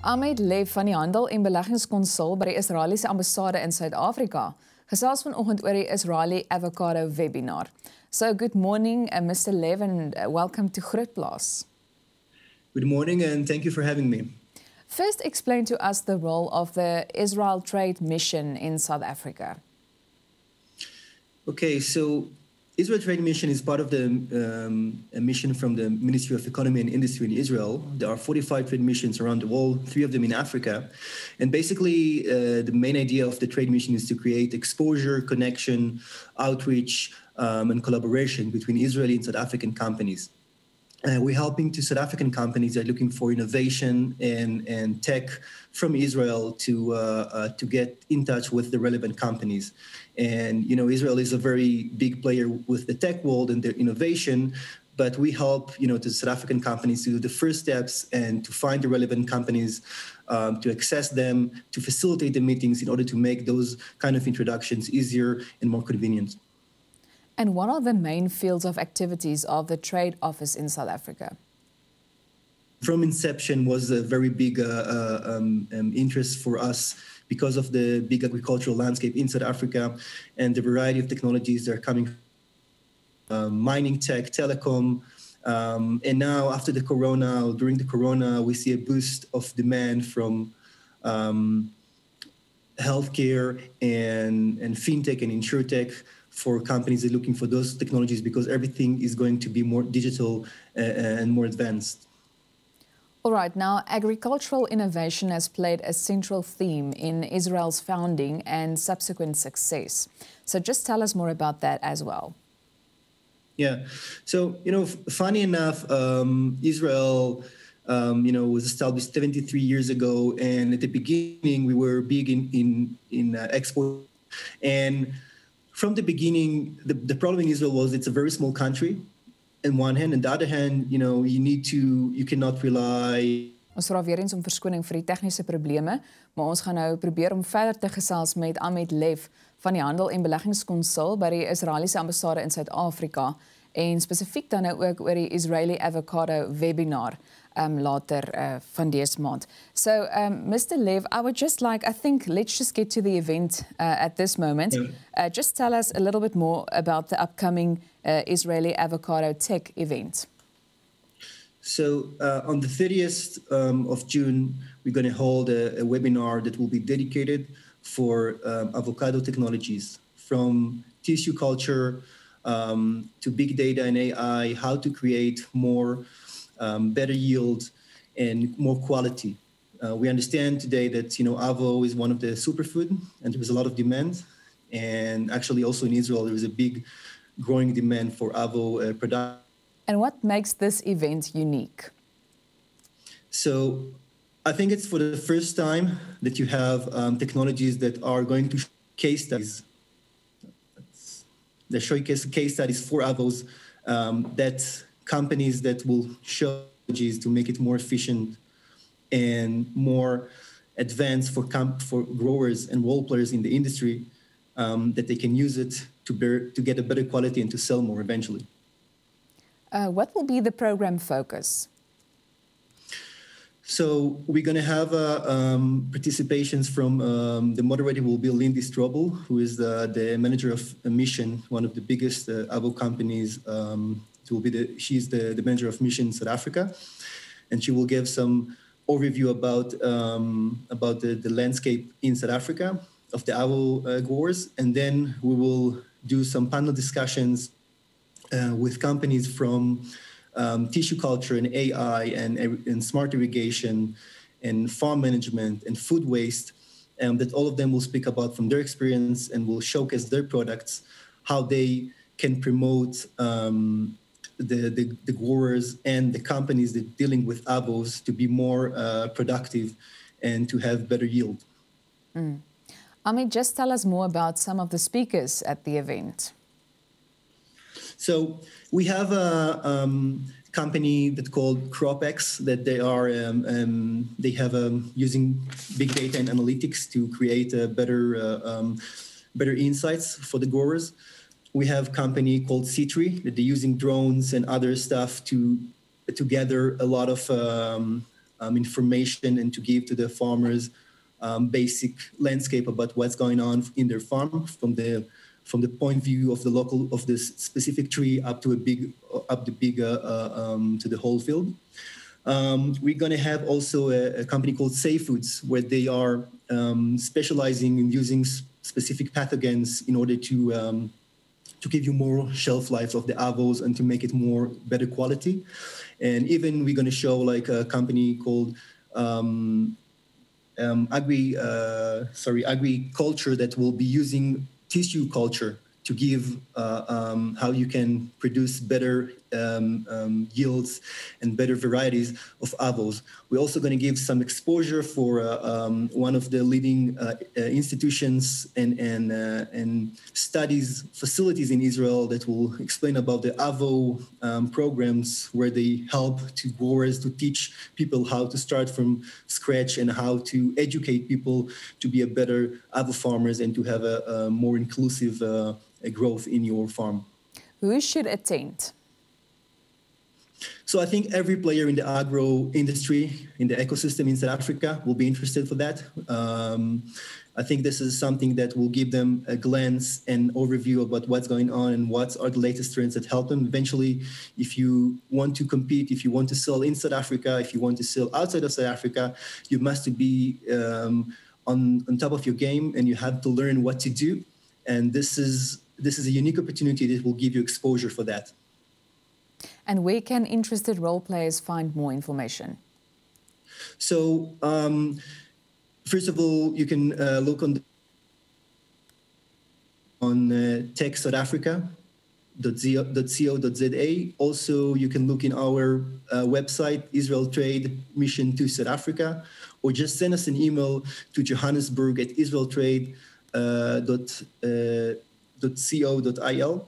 Amit Lev van die Handel en Beleggingskonsul by die Israelitiese ambassade in Suid-Afrika gesels vanoggend oor die Israeli Avocado Webinaar. So good morning, Mr. Lev, and welcome to Grootplaas. Good morning and thank you for having me. First, explain to us the role of the Israel Trade Mission in South Africa. Okay, so Israel Trade Mission is part of the a mission from the Ministry of Economy and Industry in Israel. There are 45 trade missions around the world, 3 of them in Africa. And basically, the main idea of the trade mission is to create exposure, connection, outreach, and collaboration between Israeli and South African companies. We're helping to South African companies that are looking for innovation and tech from Israel to get in touch with the relevant companies. And, you know, Israel is a very big player with the tech world and their innovation, but we help, you know, the South African companies to do the first steps and to find the relevant companies, to access them, to facilitate the meetings in order to make those kind of introductions easier and more convenient. And what are the main fields of activities of the Trade Office in South Africa? From inception was a very big interest for us because of the big agricultural landscape in South Africa and the variety of technologies that are coming from mining tech, telecom. And now after the corona, during the corona, we see a boost of demand from healthcare and fintech and insurtech for companies that are looking for those technologies because everything is going to be more digital and more advanced. All right, now agricultural innovation has played a central theme in Israel's founding and subsequent success. So just tell us more about that as well. Yeah, so, you know, funny enough, Israel, you know, was established 73 years ago. And at the beginning, we were big in export. And from the beginning, the problem in Israel was it's a very small country. On one hand, and the other hand, you know, you cannot rely. Ons vra weer eens om verskoning vir die tegniese probleme, maar ons gaan nou probeer om verder te gesels met Amit Lev van die Handel en Beleggingskonsul by die Israelitiese ambassade in Suid-Afrika en spesifiek dan nou ook oor die Israeli Avocado Webinaar later van dese maand. So, Mr. Lev, I would just like, I think, let's just get to the event at this moment. Yeah. Just tell us a little bit more about the upcoming Israeli Avocado Tech event. So on the 30th of June, we're going to hold a webinar that will be dedicated for avocado technologies, from tissue culture to big data and AI, how to create more better yield and more quality. We understand today that, you know, avo is one of the superfood and there is a lot of demand. And actually also in Israel, there is a big growing demand for avo production. And what makes this event unique? So I think it's for the first time that you have technologies that are going to case studies. They showcase case studies for avos that companies that will show technologies to make it more efficient and more advanced for growers and role players in the industry, that they can use it to get a better quality and to sell more eventually. What will be the program focus? So we're going to have participations from the moderator will be Lindy Strobel, who is the manager of Mission, one of the biggest avo companies. She's the manager of Mission South Africa, and she will give some overview about the landscape in South Africa of the avo growers, and then we will do some panel discussions with companies from tissue culture and AI and smart irrigation and farm management and food waste, that all of them will speak about from their experience and will showcase their products, how they can promote the growers and the companies that are dealing with avos to be more productive and to have better yield. Amit, just tell us more about some of the speakers at the event. So we have a company that's called CropX that they are using big data and analytics to create better insights for the growers. We have a company called C3 that they're using drones and other stuff to gather a lot of information and to give to the farmers basic landscape about what's going on in their farm from the point of view of the local of this specific tree up to the whole field. We're going to have also a company called Safe Foods, where they are specializing in using specific pathogens in order to give you more shelf life of the avos and to make it more better quality. And even we're going to show like a company called agriculture that will be using tissue culture to give how you can produce better yields and better varieties of avos. We're also going to give some exposure for one of the leading institutions and studies facilities in Israel that will explain about the avo programs, where they help to growers to teach people how to start from scratch and how to educate people to be a better avo farmers and to have a more inclusive growth in your farm. Who should attend? So I think every player in the agro industry, in the ecosystem in South Africa will be interested for that. I think this is something that will give them a glance and overview about what's going on and what are the latest trends that help them. Eventually, if you want to compete, if you want to sell in South Africa, if you want to sell outside of South Africa, you must be on top of your game and you have to learn what to do. And this is a unique opportunity that will give you exposure for that. And where can interested role players find more information? So, first of all, you can look on techsouthafrica.co.za. Also, you can look in our website, Israel Trade Mission to South Africa, or just send us an email to johannesburg@israeltrade.gov.il,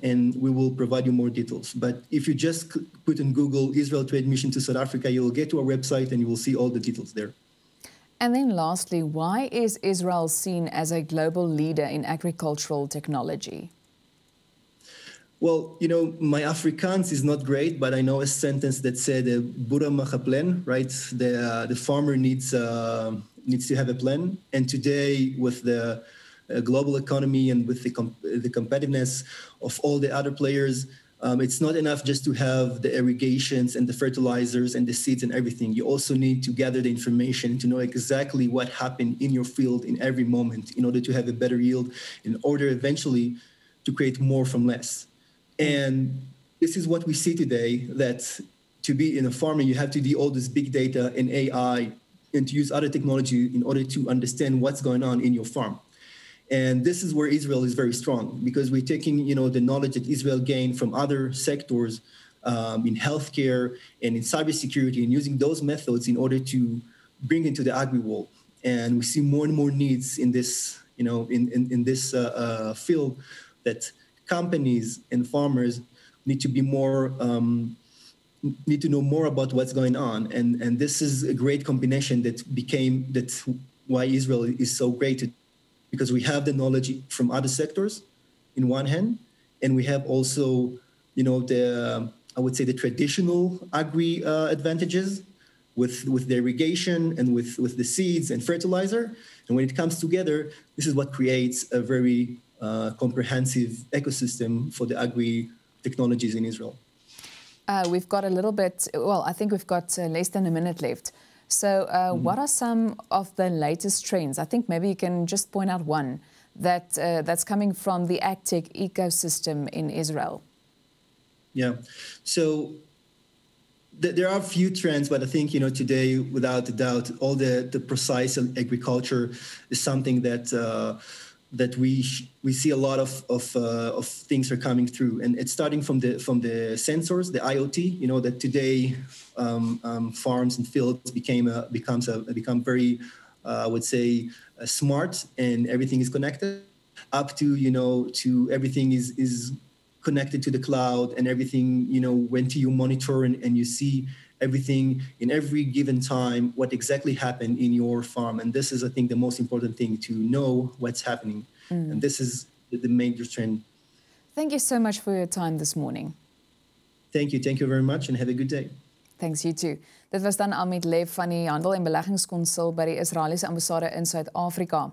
and we will provide you more details. But if you just put in Google Israel Trade Mission to South Africa, you will get to our website and you will see all the details there. And then lastly, why is Israel seen as a global leader in agricultural technology? Well, you know, my Afrikaans is not great, but I know a sentence that said, "Boere mag 'n plan," right? The farmer needs to have a plan. And today, with the global economy and with the competitiveness of all the other players, it's not enough just to have the irrigations and the fertilizers and the seeds and everything. You also need to gather the information to know exactly what happened in your field in every moment in order to have a better yield, in order eventually to create more from less. And this is what we see today, that to be in a farming, you have to do all this big data and AI and to use other technology in order to understand what's going on in your farm. And this is where Israel is very strong, because we're taking, you know, the knowledge that Israel gained from other sectors in healthcare and in cybersecurity, and using those methods in order to bring into the agri world. And we see more and more needs in this, you know, in this field, that companies and farmers need to be more, need to know more about what's going on. And this is a great combination that's why Israel is so great, because we have the knowledge from other sectors in one hand, and we have also, you know, I would say the traditional agri advantages with the irrigation and with the seeds and fertilizer. And when it comes together, this is what creates a very comprehensive ecosystem for the agri technologies in Israel. We've got a little bit, well, I think we've got less than a minute left. So what are some of the latest trends? I think maybe you can just point out one that's coming from the AgTech ecosystem in Israel. Yeah, so there are a few trends, but I think, you know, today, without a doubt, all the precise agriculture is something that we see a lot of things are coming through, and it's starting from the sensors, the IoT. You know that today farms and fields become very, I would say, smart, and everything is connected. Up to, you know, to everything is connected to the cloud, and everything, you know, when you monitor and you see everything in every given time, what exactly happened in your farm. And this is, I think, the most important thing, to know what's happening. And this is the major trend. Thank you so much for your time this morning. Thank you. Thank you very much, and have a good day. Thanks you too. Dit was dan Amit Lev van die Handel en Beleggingskonsul by die Israelitiese ambassade in Suid-Afrika.